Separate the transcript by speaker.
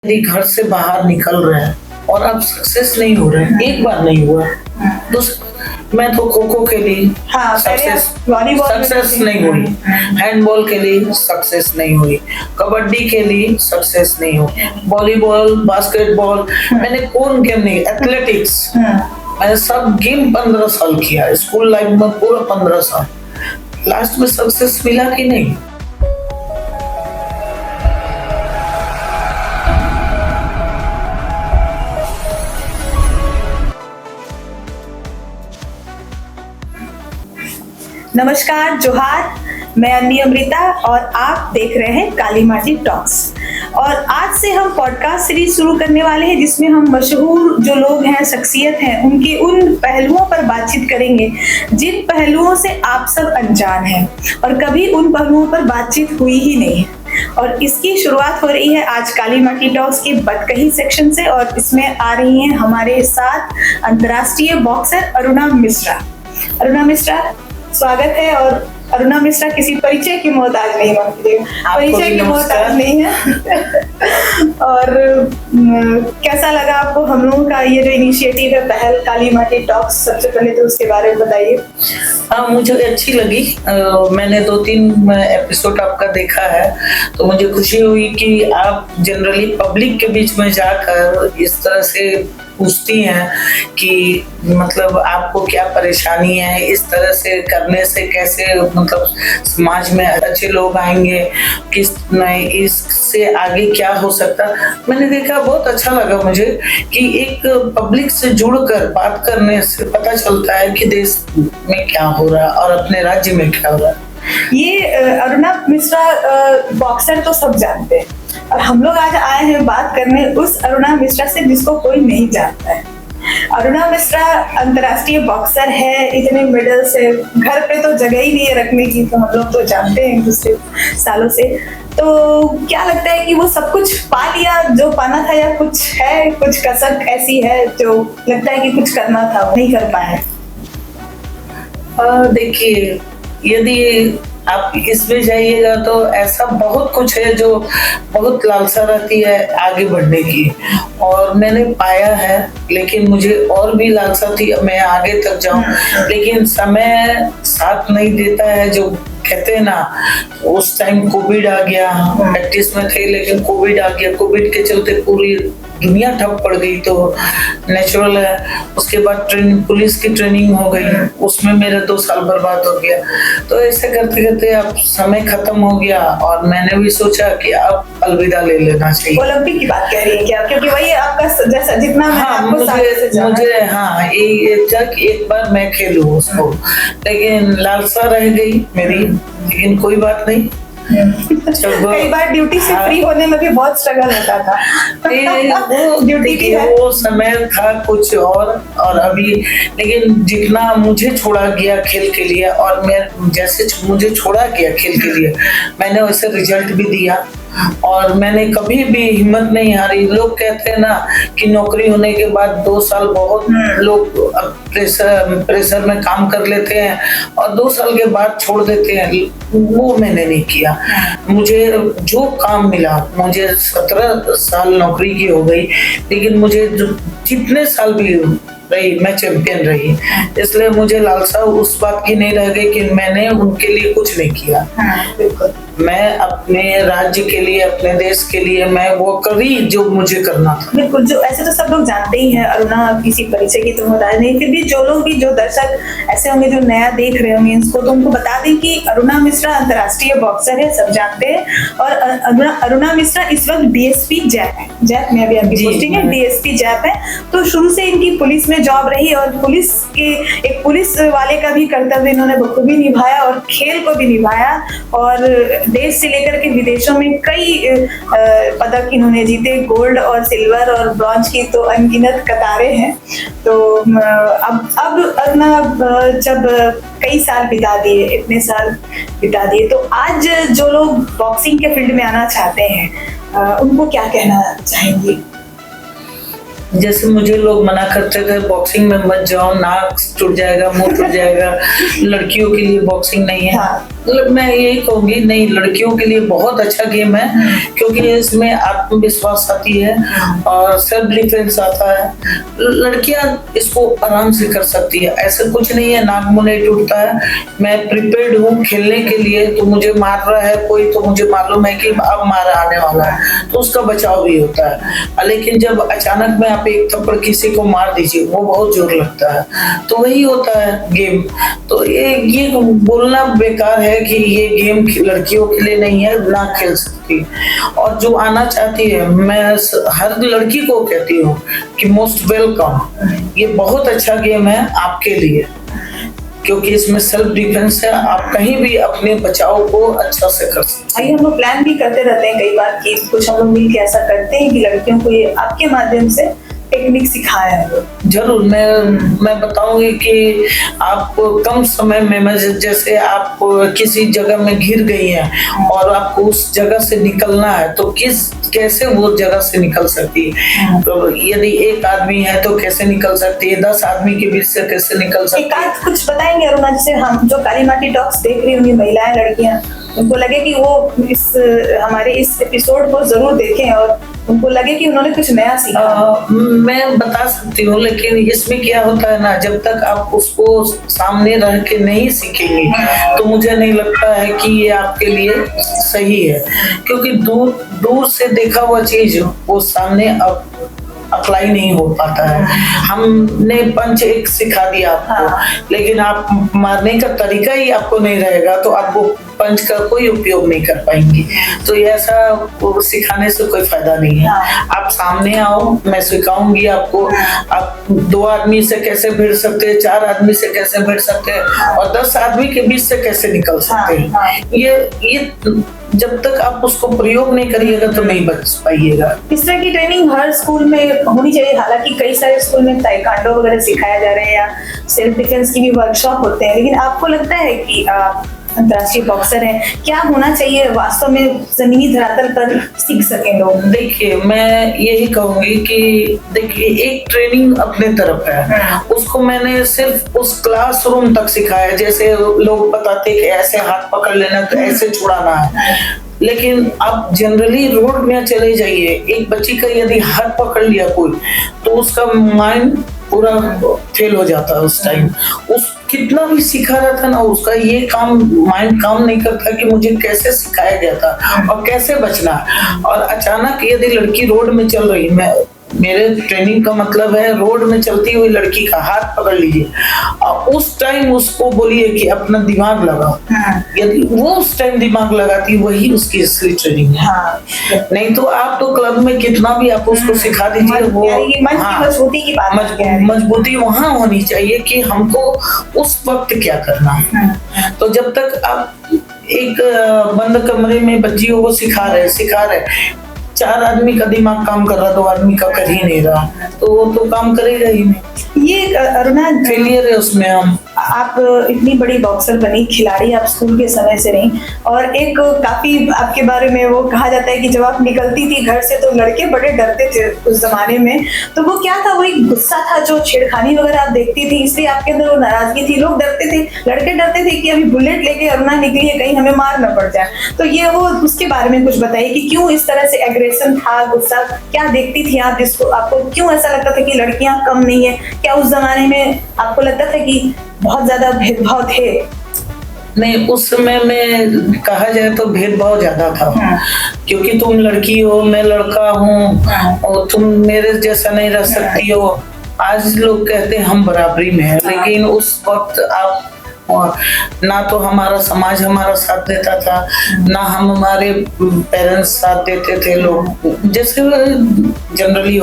Speaker 1: यदि घर से बाहर निकल रहे हैं और आप सक्सेस नहीं हो रहे हैं, एक बार नहीं हुआ तो मैं तो खो खो के लिए सक्सेस नहीं हुई, हैंडबॉल के लिए सक्सेस नहीं हुई, कबड्डी के लिए सक्सेस नहीं हुई, वॉलीबॉल, बास्केटबॉल, मैंने कौन गेम नहीं, एथलेटिक्स, मैंने सब गेम 15 साल किया, स्कूल लाइफ में पूरा 15 साल, लास्ट में सक्सेस मिला कि नहीं।
Speaker 2: नमस्कार, जोहार। मैं अन्नी अमृता और आप देख रहे हैं काली माटी टॉक्स। और आज से हम पॉडकास्ट सीरीज शुरू करने वाले हैं जिसमें हम मशहूर जो लोग हैं, शख्सियत हैं, उनके उन पहलुओं पर बातचीत करेंगे जिन पहलुओं से आप सब अनजान हैं और कभी उन पहलुओं पर बातचीत हुई ही नहीं है। और इसकी शुरुआत हो रही है आज काली माटी टॉक्स के बटकही सेक्शन से और इसमें आ रही हैं हमारे साथ अंतर्राष्ट्रीय बॉक्सर अरुणा मिश्रा। अरुणा मिश्रा, स्वागत है। और अरुणा मिश्रा किसी परिचय की मोहताज नहीं मानती, परिचय की मोहताज नहीं है। और कैसा लगा आपको हम लोगों का ये जो इनिशिएटिव है, पहल काली माटी टॉक्स? सबसे पहले तो उसके बारे में बताइए।
Speaker 1: हाँ, मुझे अच्छी लगी। मैंने 2-3 एपिसोड आपका देखा है तो मुझे खुशी हुई कि आप जनरली पब्लिक के बीच में जाकर इस तरह से पूछती हैं कि मतलब आपको क्या परेशानी है, इस तरह से करने से कैसे मतलब समाज में अच्छे लोग आएंगे, किस नहीं इससे आगे क्या हो सकता। मैंने देखा, बहुत अच्छा लगा मुझे कि एक पब्लिक से जुड़कर बात करने से पता चलता है कि देश में क्या हो रहा है और अपने राज्य में क्या हो रहा है।
Speaker 2: ये अरुणा मिश्रा बॉक्सर तो सब जानते हैं और हम लोग आज आए हैं बात करने उस अरुणा मिश्रा से जिसको कोई नहीं जानता है। अरुणा मिश्रा अंतर्राष्ट्रीय बॉक्सर है, इतने मेडल्स है, घर पे तो जगह ही नहीं है रखने की, तो हम लोग तो जानते हैं दूसरे सालों से। तो क्या लगता है कि वो सब कुछ पा लिया जो पाना था, या कुछ है, कुछ कसक ऐसी है जो लगता है कि कुछ करना था वो नहीं कर पाए?
Speaker 1: देखिए, यदि आप इसमें जाइएगा तो ऐसा बहुत कुछ है जो बहुत लालसा रहती है आगे बढ़ने की, और मैंने पाया है, लेकिन मुझे और भी लालसा थी मैं आगे तक जाऊं, लेकिन समय साथ नहीं देता है। जो कहते हैं ना, उस टाइम कोविड आ गया, प्रैक्टिस में थे लेकिन कोविड आ गया, कोविड के चलते पूरी दुनिया ठप पड़ गई, तो नेचुरल है। उसके बाद पुलिस की ट्रेनिंग हो गई, उसमें मेरा 2 साल बर्बाद हो गया। तो ऐसे करते करते अब समय खत्म हो गया और मैंने भी सोचा कि अब अलविदा ले लेना चाहिए।
Speaker 2: ओलंपिक की बात कह रही है क्या? क्योंकि वही आपका जैसा जितना
Speaker 1: मुझे हाँ ये था कि एक बार मैं खेलूं उसको, लेकिन लालसा रह गई मेरी, लेकिन कोई बात नहीं।
Speaker 2: कई बार ड्यूटी से फ्री होने में भी बहुत स्ट्रगल होता था।
Speaker 1: वो ड्यूटी की वो समय था कुछ और अभी, लेकिन जितना मुझे छोड़ा गया खेल के लिए और मैं जैसे मुझे छोड़ा गया खेल के लिए, मैंने वैसे रिजल्ट भी दिया और मैंने कभी भी हिम्मत नहीं हारी। लोग कहते हैं ना कि नौकरी होने के बाद 2 साल बहुत लोग प्रेशर में काम कर लेते हैं और 2 साल के बाद छोड़ देते हैं, वो मैंने नहीं किया। मुझे जो काम मिला, मुझे 17 साल नौकरी की हो गई, लेकिन मुझे जितने साल भी रही मैं चैंपियन रही, इसलिए मुझे लालसा उस बात की नहीं रह गई कि मैंने उनके लिए कुछ नहीं किया।
Speaker 2: बिल्कुल,
Speaker 1: मैं अपने राज्य के लिए, अपने देश के लिए मैं वो करी जो मुझे करना था।
Speaker 2: बिल्कुल, जो ऐसे तो सब लोग जानते ही हैं, अरुणा किसी परिचय की तो मोहताज नहीं, फिर भी जो लोग भी, जो दर्शक ऐसे होंगे जो नया देख रहे होंगे इसको, तो उनको बता दें कि अरुणा मिश्रा अंतर्राष्ट्रीय बॉक्सर है, सब जानते हैं। और अरुणा मिश्रा इस वक्त डीएसपी जैप है, जैप में अभी आपकी पोस्टिंग है, डीएसपी जैप है। तो शुरू से इनकी पुलिस में जॉब रही और पुलिस के एक पुलिस वाले का भी कर्तव्य इन्होंने बखूबी निभाया और खेल को भी निभाया, और देश से लेकर के विदेशों में कई पदक इन्होंने जीते, गोल्ड और सिल्वर और ब्रॉन्ज की तो अनगिनत कतारें हैं। तो अब अरुणा जब कई साल बिता दिए, इतने साल बिता दिए, तो आज जो लोग बॉक्सिंग के फील्ड में आना चाहते हैं उनको क्या कहना चाहेंगे?
Speaker 1: जैसे मुझे लोग मना करते थे बॉक्सिंग में मत जाओ, नाक टूट जाएगा, मुंह टूट जाएगा, लड़कियों के लिए बॉक्सिंग नहीं है। मतलब मैं यही कहूंगी, नहीं, लड़कियों के लिए बहुत अच्छा गेम है, क्योंकि इसमें आत्मविश्वास आती है और सेल्फ डिफेंस आता है। लड़कियां इसको आराम से कर सकती है, ऐसा कुछ नहीं है नाक मुंह नहीं टूटता है। मैं प्रिपेयर्ड हूँ खेलने के लिए, तो मुझे मार रहा है कोई तो मुझे मालूम है कि अब मारा आने वाला है, तो उसका बचाव भी होता है। लेकिन जब अचानक में आप एक थप्पड़ किसी को मार दीजिए, वो बहुत जोर लगता है, तो वही होता है गेम। तो ये बोलना बेकार है कि ये गेम लड़कियों के लिए नहीं है, ना खेल सकती। और जो आना चाहती है, मैं हर लड़की को कहती हूँ कि मोस्ट वेलकम, ये बहुत अच्छा गेम है आपके लिए, क्योंकि इसमें सेल्फ डिफेंस है, आप कहीं भी अपने बचाव को अच्छा से कर सकते हैं।
Speaker 2: आइए, हम लोग प्लान भी करते रहते हैं कई बार कि कुछ हम लोग मिलकर ऐसा करते हैं कि लड़कियों को ये आपके माध्यम से टेक्निक सिखाया है।
Speaker 1: जरूर, मैं बताऊंगी कि आप कम समय में, जैसे आप किसी जगह में घिर गई हैं और आपको उस जगह से निकलना है, तो कैसे वो जगह से निकल सकती है। तो यदि एक आदमी है तो कैसे निकल सकती है, 10 आदमी के बीच से कैसे निकल सकती है।
Speaker 2: कुछ बताएंगे अरुणा, जैसे हम जो काली माटी टॉक्स देख रही होंगी महिलाएं, लड़कियां, उनको लगे कि वो हमारे इस एपिसोड को जरूर देखें और उनको लगे कि उन्होंने कुछ नया सीखा।
Speaker 1: मैं बता सकती हूँ, लेकिन इसमें क्या होता है ना, जब तक आप उसको सामने रह के नहीं सीखेंगे, तो मुझे नहीं लगता है कि ये आपके लिए सही है, क्योंकि दूर से देखा हुआ चीज वो सामने अब अप्लाई नहीं हो पाता है। हमने पंच एक सिखा दिया आपको, लेकिन आप मारने का तरीका ही आपको नहीं रहेगा, तो आपको पंच का कोई उपयोग नहीं कर पाएंगी। तो ये ऐसा सिखाने से कोई फायदा नहीं है। आप सामने आओ, मैं सिखाऊंगी आपको। आप 2 आदमी से कैसे भिड़ सकते हैं, 4 आदमी से कैसे भिड़ सकते हैं, और 10 आदमी के बीच से कैसे निकल सकते हैं। ये जब तक आप उसको प्रयोग नहीं करिएगा तो नहीं बच पाइएगा।
Speaker 2: इस तरह की ट्रेनिंग हर स्कूल में होनी चाहिए। हालांकि कई सारे स्कूल में ताइक्वांडो वगैरह सिखाया जा रहे हैं या सेल्फ डिफेंस की भी वर्कशॉप होते हैं, लेकिन आपको लगता है कि आप अंतर्राष्ट्रीय बॉक्सर हैं, क्या होना चाहिए वास्तव में जमीनी धरातल पर सीख सकें लोग?
Speaker 1: देखिए, मैं यही कहूंगी कि देखिए, एक ट्रेनिंग अपने तरफ है, उसको मैंने सिर्फ उस क्लासरूम तक सिखाया। जैसे लोग बताते कि ऐसे हाथ पकड़ लेना, तो ऐसे छुड़ाना है, लेकिन आप जनरली रोड में चले जाइए, एक बच्ची का यदि हाथ पकड़ लिया कोई, तो उसका माइंड पूरा फेल हो जाता है उस टाइम। उस कितना भी सिखा रहा था ना, उसका ये माइंड काम नहीं करता कि मुझे कैसे सिखाया गया था और कैसे बचना। और अचानक यदि लड़की रोड में चल रही, मेरे ट्रेनिंग का मतलब है रोड में चलती हुई लड़की का हाथ पकड़ लीजिए और उस टाइम उसको बोलिए कि अपना दिमाग लगाओ। यदि वो उस टाइम दिमाग लगाती, वही उसकी असली ट्रेनिंग है। नहीं तो आप तो क्लब में कितना भी आप उसको सिखा दीजिए, वो
Speaker 2: मजबूती की बात है।
Speaker 1: मजबूती वहां होनी चाहिए कि हमको उस वक्त क्या करना है। तो जब तक आप एक बंद कमरे में बच्चियों को सिखा रहे 4 आदमी का दिमाग काम कर रहा, 2 आदमी का कर ही नहीं रहा, तो वो तो काम करेगा ही नहीं।
Speaker 2: ये अरुणा,
Speaker 1: फेलियर है उसमें। हम
Speaker 2: आप इतनी बड़ी बॉक्सर बनी, खिलाड़ी आप स्कूल के समय से रही, और एक काफी आपके बारे में वो कहा जाता है कि जब आप निकलती थी घर से तो लड़के बड़े डरते थे उस जमाने में। तो वो क्या था, वही गुस्सा था जो छेड़खानी वगैरह आप देखती थी, इसलिए आपके अंदर वो नाराजगी थी? लोग डरते थे, लड़के डरते थे कि अभी बुलेट लेके अरुणा निकली है, कहीं हमें मार न पड़ जाए। तो ये वो उसके बारे में कुछ बताइए कि क्यों इस तरह से एग्रेशन था, गुस्सा क्या देखती थी आप, जिसको आपको क्यों ऐसा लगता था कि लड़कियां कम नहीं है? क्या उस जमाने में आपको लगता था कि बहुत ज्यादा भेदभाव थे?
Speaker 1: नहीं, उस समय में कहा जाए तो भेदभाव ज्यादा था, क्योंकि तुम लड़की हो, मैं लड़का हूँ, और तुम मेरे जैसा नहीं रह सकती हो। आज लोग कहते हैं हम बराबरी में हैं, लेकिन उस वक्त आप ना तो हमारा समाज हमारा साथ देता था, ना हमारे पेरेंट्स साथ देते थे। लोग जैसे जनरली